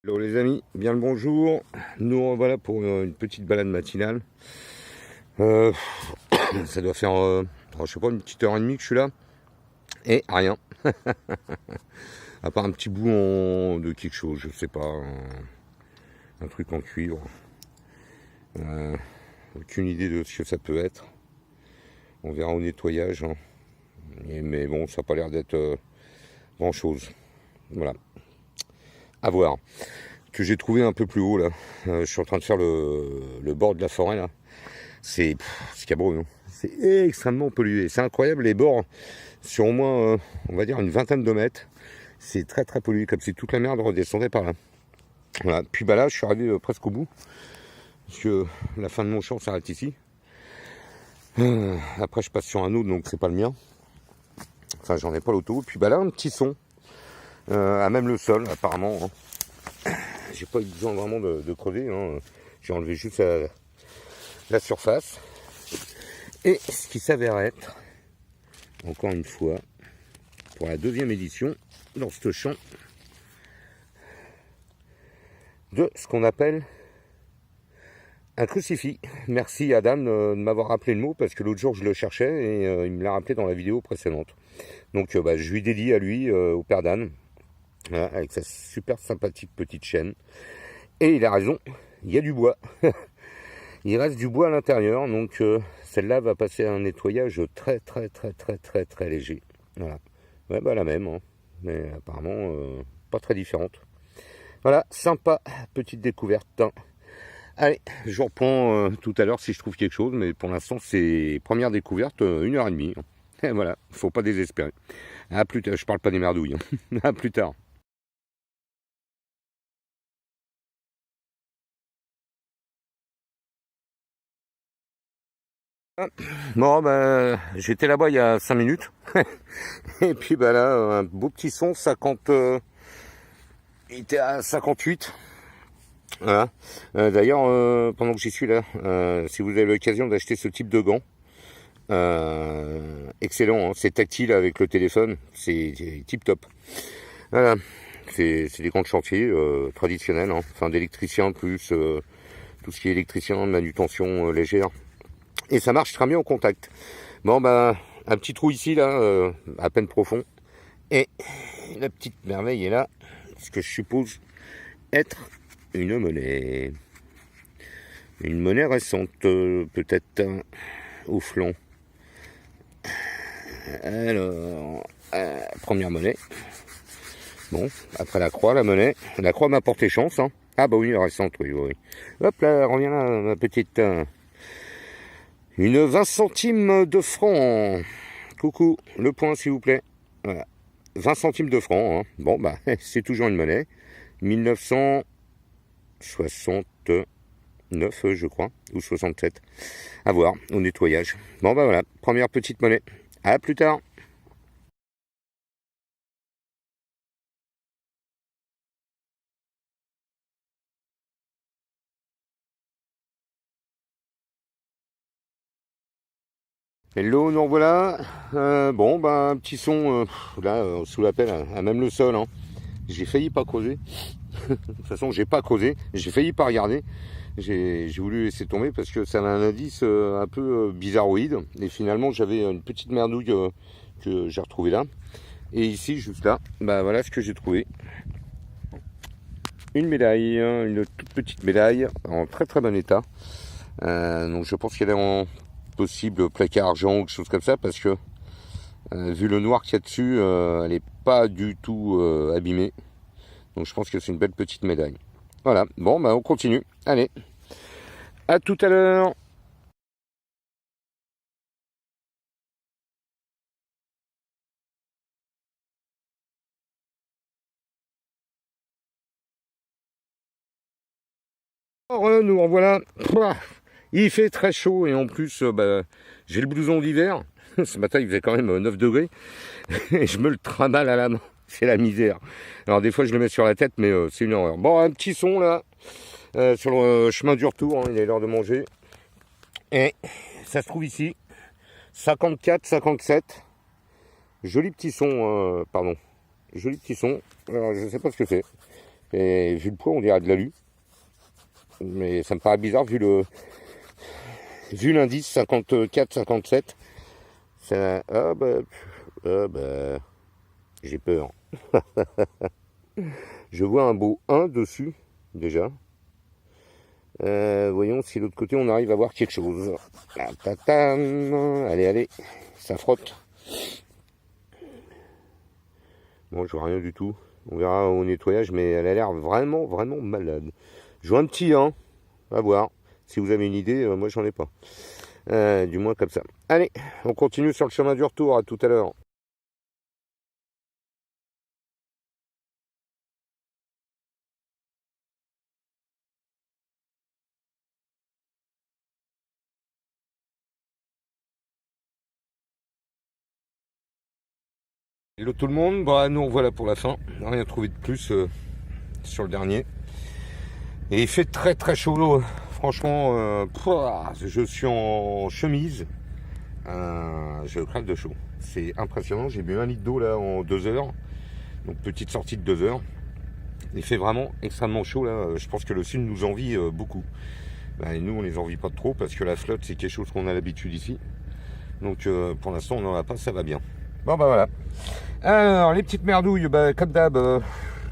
Hello les amis, bien le bonjour. Nous revoilà pour une petite balade matinale. Euh, Ça doit faire, je sais pas, une petite heure et demie que je suis là. Et rien. À part un petit bout de quelque chose, je sais pas. Un truc en cuivre. Aucune idée de ce que ça peut être. On verra au nettoyage. Hein. Mais bon, ça n'a pas l'air d'être grand chose. Voilà. À voir. Que j'ai trouvé un peu plus haut là. Je suis en train de faire le bord de la forêt là. C'est scabreux, hein. C'est extrêmement pollué. C'est incroyable, les bords sur au moins, on va dire, une vingtaine de mètres. C'est très très pollué, comme si toute la merde redescendait par là. Voilà. Puis bah là, je suis arrivé presque au bout. Parce que la fin de mon champ s'arrête ici. Après, je passe sur un autre, donc c'est pas le mien. Enfin, j'en ai pas l'auto. Puis bah là, un petit son. À même le sol, apparemment. Hein. J'ai pas eu besoin vraiment de crever. Hein. J'ai enlevé juste la surface. Et ce qui s'avère être, encore une fois, pour la deuxième édition, dans ce champ, de ce qu'on appelle un crucifix. Merci à Dan de m'avoir rappelé le mot, parce que l'autre jour je le cherchais et il me l'a rappelé dans la vidéo précédente. Donc je lui dédie à lui, au père Dan, voilà, avec sa super sympathique petite chaîne. Et il a raison, il y a du bois. Il reste du bois à l'intérieur, donc celle-là va passer à un nettoyage très léger. Voilà. Ouais, bah la même, hein. Mais apparemment pas très différente. Voilà, sympa, petite découverte. Hein. Allez, je vous reprends tout à l'heure si je trouve quelque chose, mais pour l'instant c'est première découverte, 1h30. Et voilà, faut pas désespérer. À plus tard, je parle pas des merdouilles. Hein. À plus tard. Bon, ben, j'étais là-bas il y a 5 minutes. Et puis, ben là, un beau petit son, 50. Il était à 58. Voilà. D'ailleurs, pendant que j'y suis là, si vous avez l'occasion d'acheter ce type de gants, excellent, hein, c'est tactile avec le téléphone, c'est tip top. Voilà. C'est des gants de chantier traditionnels, hein, enfin d'électricien plus tout ce qui est électricien, manutention légère. Et ça marche très bien au contact. Bon, ben, un petit trou ici, là, à peine profond. Et la petite merveille est là, ce que je suppose être une monnaie. Une monnaie récente, peut-être au flanc. Alors, première monnaie. Bon, après la croix, la monnaie. La croix m'a porté chance. Hein. Ah bah oui, récente, oui. Hop là, reviens là, ma petite... Une 20 centimes de francs. Coucou, le point s'il vous plaît. Voilà. 20 centimes de francs. Hein. Bon, bah, c'est toujours une monnaie. 1969, je crois, ou 67. À voir, au nettoyage. Bon, bah voilà, première petite monnaie. À plus tard. Hello, nous voilà. Bon, bah, un petit son, là, sous la pelle, à même le sol. Hein. J'ai failli pas creuser. De toute façon, j'ai pas creusé. J'ai failli pas regarder. J'ai voulu laisser tomber parce que ça a un indice un peu bizarroïde. Et finalement, j'avais une petite merdouille que j'ai retrouvée là. Et ici, juste là, bah voilà ce que j'ai trouvé. Une médaille, hein, une toute petite médaille en très bon état. Donc je pense qu'elle est en possible plaqué argent ou quelque chose comme ça parce que vu le noir qu'il y a dessus, elle n'est pas du tout abîmée. Donc je pense que c'est une belle petite médaille. Voilà, bon bah on continue. Allez, à tout à l'heure. Nous revoilà. Il fait très chaud et en plus bah, j'ai le blouson d'hiver. Ce matin il faisait quand même 9 degrés. Et je me le trimballe à la main. C'est la misère. Alors des fois je le mets sur la tête mais c'est une horreur. Bon, un petit son là. Sur le chemin du retour, hein, il est l'heure de manger. Et ça se trouve ici. 54, 57. Joli petit son, pardon. Joli petit son. Alors je sais pas ce que c'est. Et vu le poids, on dirait de l'alu. Mais ça me paraît bizarre vu l'indice 54-57. Ça, j'ai peur. Je vois un beau 1 dessus, déjà. Voyons si de l'autre côté on arrive à voir quelque chose. Allez, allez, ça frotte. Bon, je vois rien du tout. On verra au nettoyage, mais elle a l'air vraiment, vraiment malade. Je vois un petit 1, à voir. Si vous avez une idée, moi j'en ai pas. Du moins comme ça. Allez, on continue sur le chemin du retour. À tout à l'heure. Hello tout le monde, bah, nous voilà pour la fin, rien trouvé de plus sur le dernier. Et il fait très très chaud, franchement, je suis en chemise, je crève de chaud. C'est impressionnant, j'ai bu 1 litre d'eau là en 2 heures, donc petite sortie de 2 heures. Il fait vraiment extrêmement chaud là, je pense que le sud nous envie beaucoup. Bah, et nous on les envie pas trop parce que la flotte c'est quelque chose qu'on a l'habitude ici. Donc pour l'instant on n'en a pas, ça va bien. Bon bah voilà. Alors les petites merdouilles, bah, comme d'hab,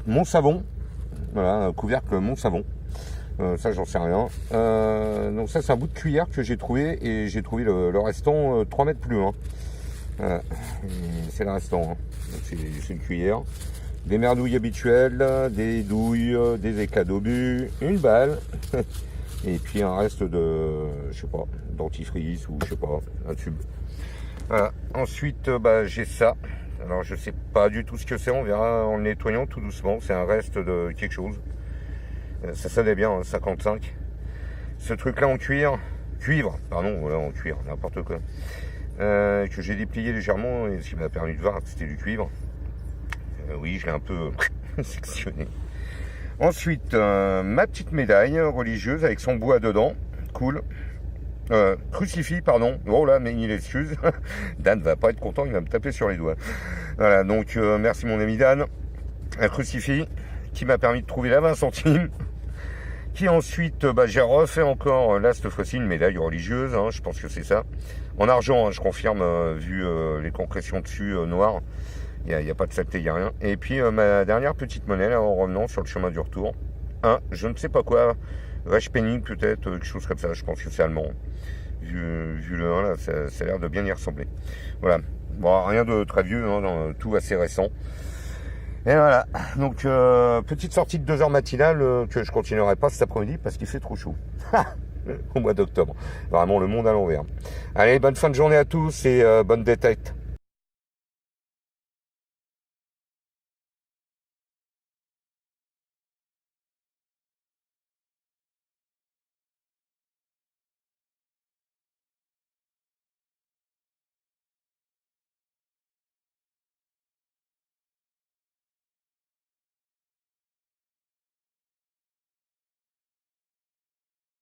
mon savon. Voilà, un couvercle mon savon. Ça j'en sais rien. Donc ça c'est un bout de cuillère que j'ai trouvé et j'ai trouvé le restant 3 mètres plus loin. Voilà. C'est le restant. Hein. C'est une cuillère. Des merdouilles habituelles, des douilles, des éclats d'obus, une balle. Et puis un reste de, je sais pas, dentifrice ou je sais pas, un tube. Voilà. Ensuite, bah, j'ai ça. Alors, je sais pas du tout ce que c'est. On verra en le nettoyant tout doucement. C'est un reste de quelque chose. Ça sonnait bien, hein, 55. Ce truc-là en cuivre, pardon, voilà, en cuir, n'importe quoi. Que j'ai déplié légèrement et ce qui m'a permis de voir que c'était du cuivre. Oui, je l'ai un peu sectionné. Ensuite, ma petite médaille religieuse avec son bois dedans. Cool. Crucifix, pardon. Oh là, mais il excuse. Dan va pas être content, il va me taper sur les doigts. Voilà, donc merci mon ami Dan. Un crucifix qui m'a permis de trouver la 20 centimes. Qui ensuite, j'ai refait encore, là cette fois-ci, une médaille religieuse, hein, je pense que c'est ça. En argent, hein, je confirme, vu les concrétions dessus noires. Il n'y a pas de saleté, il n'y a rien. Et puis ma dernière petite monnaie, là, en revenant sur le chemin du retour. Je ne sais pas quoi. Reichspenning peut-être, quelque chose comme ça, je pense que c'est allemand. Vu le 1 là, ça a l'air de bien y ressembler. Voilà. Bon, rien de très vieux, hein, tout assez récent. Et voilà. Donc petite sortie de 2 heures matinale que je continuerai pas cet après-midi parce qu'il fait trop chaud. Au mois d'octobre. Vraiment le monde à l'envers. Allez, bonne fin de journée à tous et bonne détente.